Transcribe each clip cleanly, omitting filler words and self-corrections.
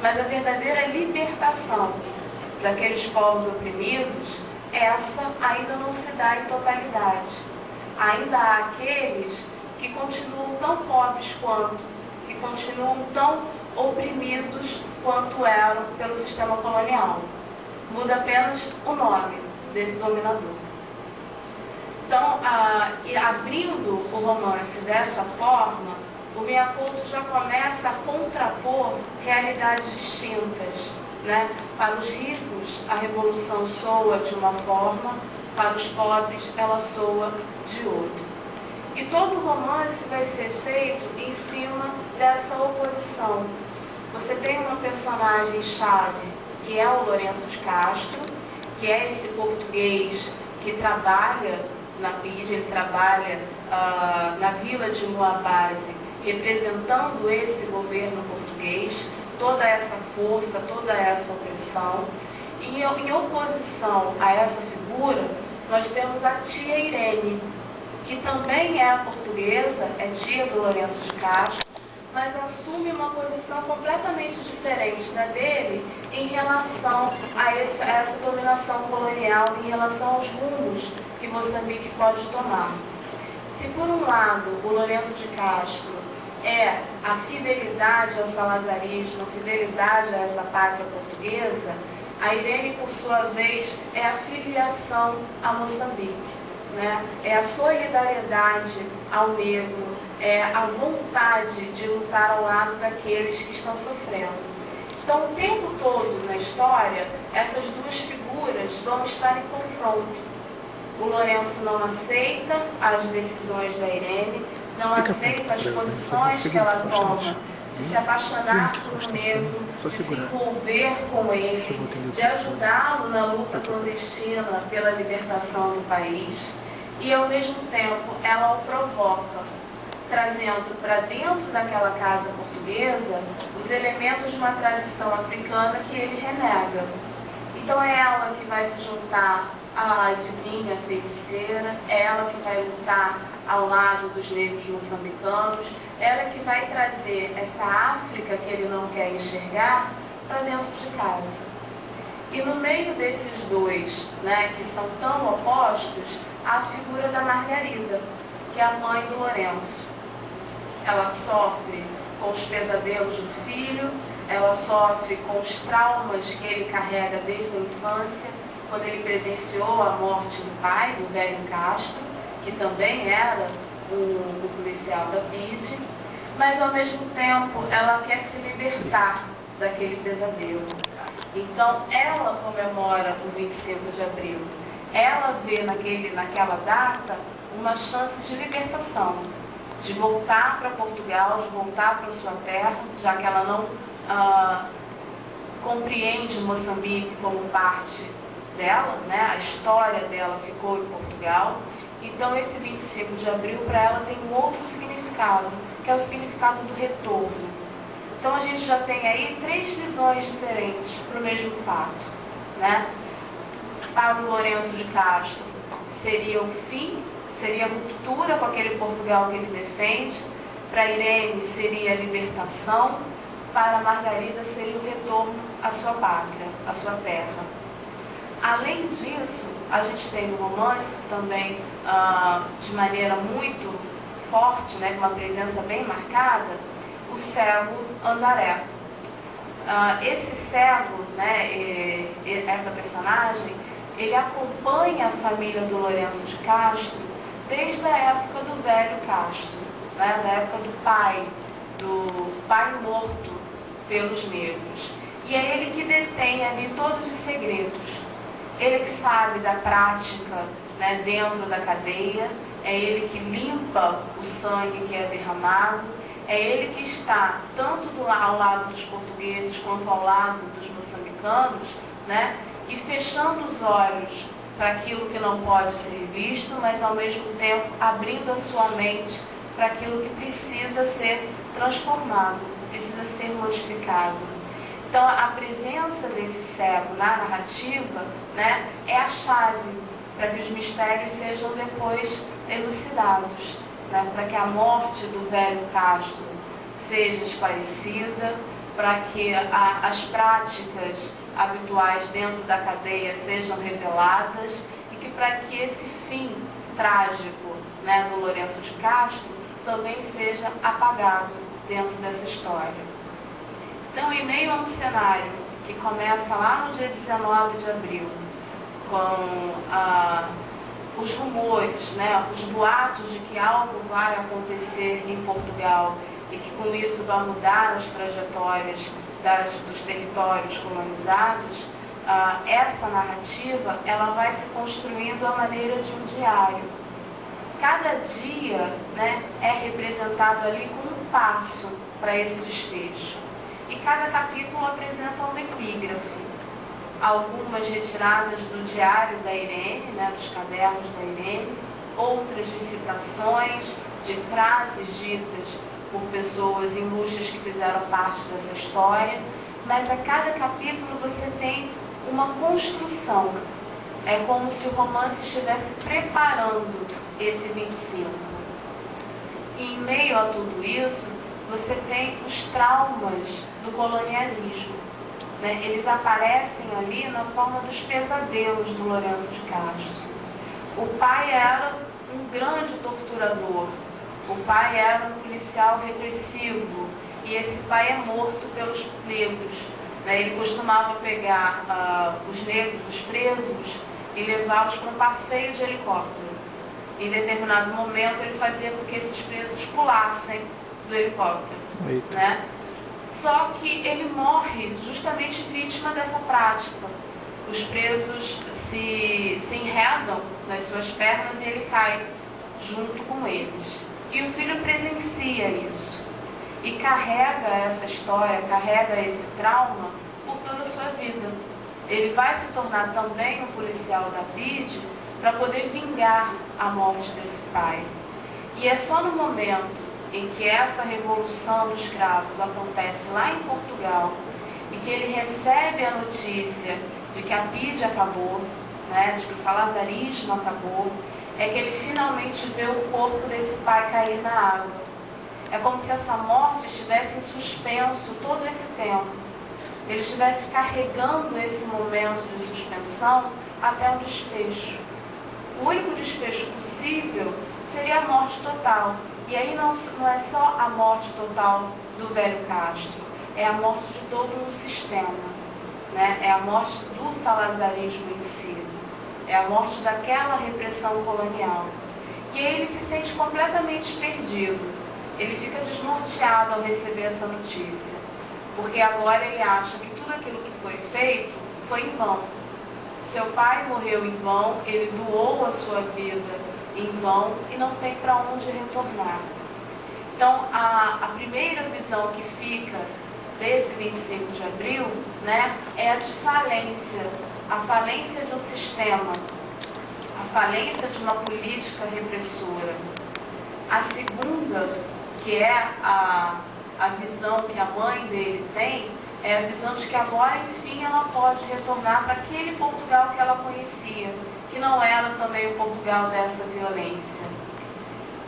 mas a verdadeira libertação daqueles povos oprimidos, essa ainda não se dá em totalidade. Ainda há aqueles que continuam tão pobres quanto, que continuam tão oprimidos quanto eram pelo sistema colonial. Muda apenas o nome desse dominador. Então, abrindo o romance dessa forma, o Mia Couto já começa a contrapor realidades distintas, né? Para os ricos, a revolução soa de uma forma, para os pobres, ela soa de outra. E todo o romance vai ser feito em cima dessa oposição. Você tem uma personagem-chave, que é o Lourenço de Castro, que é esse português que trabalha na BID, ele trabalha na vila de Moabase, representando esse governo português, toda essa força, toda essa opressão. E em oposição a essa figura, nós temos a tia Irene, que também é portuguesa, é tia do Lourenço de Castro, mas assume uma posição completamente diferente da dele em relação a essa dominação colonial, em relação aos rumos que Moçambique pode tomar. Se por um lado o Lourenço de Castro é a fidelidade ao salazarismo, a fidelidade a essa pátria portuguesa, a Irene, por sua vez, é a filiação a Moçambique, né? É a solidariedade ao negro, é a vontade de lutar ao lado daqueles que estão sofrendo. Então, o tempo todo na história, essas duas figuras vão estar em confronto. O Lourenço não aceita as decisões da Irene, não aceita as posições que ela toma de se apaixonar por um negro, de se envolver com ele, de ajudá-lo na luta clandestina pela libertação do país. E, ao mesmo tempo, ela o provoca, trazendo para dentro daquela casa portuguesa os elementos de uma tradição africana que ele renega. Então é ela que vai se juntar à adivinha feiticeira, é ela que vai lutar ao lado dos negros moçambicanos, ela que vai trazer essa África que ele não quer enxergar para dentro de casa. E no meio desses dois, né, que são tão opostos, há a figura da Margarida, que é a mãe do Lourenço. Ela sofre com os pesadelos do filho, ela sofre com os traumas que ele carrega desde a infância, quando ele presenciou a morte do pai, do velho Castro, que também era o policial da BID, mas ao mesmo tempo ela quer se libertar daquele pesadelo. Então ela comemora o 25 de abril. Ela vê naquela data uma chance de libertação, de voltar para Portugal, de voltar para sua terra, já que ela não compreende Moçambique como parte dela, né? A história dela ficou em Portugal. Então esse 25 de abril para ela tem um outro significado, que é o significado do retorno. Então a gente já tem aí três visões diferentes para o mesmo fato, né? Para o Lourenço de Castro seria o fim, seria a ruptura com aquele Portugal que ele defende. Para Irene seria a libertação. Para a Margarida seria o retorno à sua pátria, à sua terra. Além disso, a gente tem no romance também, de maneira muito forte, né, com uma presença bem marcada, o cego Andaré. Esse cego, né, essa personagem, ele acompanha a família do Lourenço de Castro desde a época do velho Castro, né, da época do pai morto pelos negros. E é ele que detém ali todos os segredos. Ele que sabe da prática, né, dentro da cadeia, é ele que limpa o sangue que é derramado, é ele que está tanto ao lado dos portugueses quanto ao lado dos moçambicanos, né, e fechando os olhos para aquilo que não pode ser visto, mas ao mesmo tempo abrindo a sua mente para aquilo que precisa ser transformado, precisa ser modificado. Então, a presença desse cego na narrativa, né, é a chave para que os mistérios sejam depois elucidados, né, para que a morte do velho Castro seja esclarecida, para que as práticas habituais dentro da cadeia sejam reveladas e que para que esse fim trágico, né, do Lourenço de Castro também seja apagado dentro dessa história. Então, em meio a um cenário que começa lá no dia 19 de abril, com os rumores, né, os boatos de que algo vai acontecer em Portugal e que com isso vai mudar as trajetórias dos territórios colonizados, essa narrativa ela vai se construindo à maneira de um diário. Cada dia, né, é representado ali como um passo para esse desfecho. E cada capítulo apresenta uma epígrafe. Algumas retiradas do diário da Irene, né, dos cadernos da Irene, outras de citações, de frases ditas por pessoas ilustres que fizeram parte dessa história, mas a cada capítulo você tem uma construção. É como se o romance estivesse preparando esse 25. E em meio a tudo isso, você tem os traumas do colonialismo. Né? Eles aparecem ali na forma dos pesadelos do Lourenço de Castro. O pai era um grande torturador. O pai era um policial repressivo e esse pai é morto pelos negros. Né? Ele costumava pegar os negros, os presos, e levá-los para um passeio de helicóptero. Em determinado momento ele fazia com que esses presos pulassem do helicóptero. Né? Só que ele morre justamente vítima dessa prática. Os presos se enredam nas suas pernas e ele cai junto com eles. E o filho presencia isso. E carrega essa história, carrega esse trauma por toda a sua vida. Ele vai se tornar também um policial da PIDE para poder vingar a morte desse pai. E é só no momento em que essa revolução dos escravos acontece lá em Portugal e que ele recebe a notícia de que a PIDE acabou, né, de que o salazarismo acabou, é que ele finalmente vê o corpo desse pai cair na água. É como se essa morte estivesse em suspenso todo esse tempo. Ele estivesse carregando esse momento de suspensão até um desfecho. O único desfecho possível seria a morte total. E aí não é só a morte total do velho Castro, é a morte de todo um sistema, né? É a morte do salazarismo em si, é a morte daquela repressão colonial. E aí ele se sente completamente perdido, ele fica desnorteado ao receber essa notícia, porque agora ele acha que tudo aquilo que foi feito foi em vão. Seu pai morreu em vão, ele doou a sua vida em vão e não tem para onde retornar. Então, a primeira visão que fica desse 25 de abril, né, é a de falência, a falência de um sistema, a falência de uma política repressora. A segunda, que é a visão que a mãe dele tem, é a visão de que agora, enfim, ela pode retornar para aquele Portugal que ela conhecia, que não era também o Portugal dessa violência.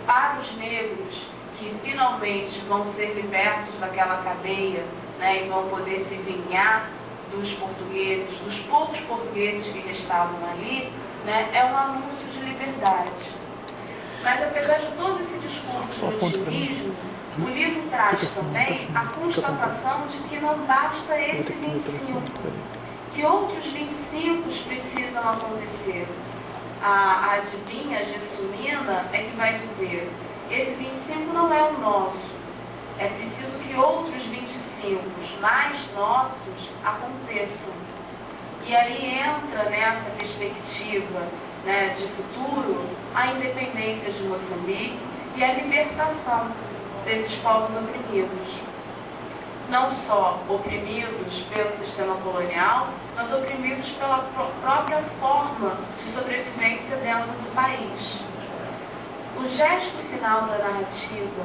Para os negros que finalmente vão ser libertos daquela cadeia, né, e vão poder se vingar dos portugueses, dos poucos portugueses que restavam ali, né, é um anúncio de liberdade. Mas apesar de todo esse discurso de otimismo, o livro traz também a constatação de que não basta esse 25, que outros 25 precisam acontecer. A adivinha, a Gessulina, é que vai dizer, esse 25 não é o nosso, é preciso que outros 25 mais nossos aconteçam. E aí entra nessa perspectiva, né, de futuro a independência de Moçambique e a libertação desses povos oprimidos. Não só oprimidos pelo sistema colonial, mas oprimidos pela própria forma de sobrevivência dentro do país. O gesto final da narrativa,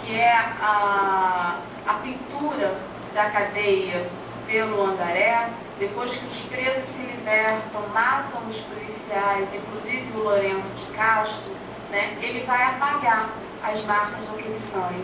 que é a pintura da cadeia pelo Andaré, depois que os presos se libertam, matam os policiais, inclusive o Lourenço de Castro, né, ele vai apagar as marcas daquele sangue.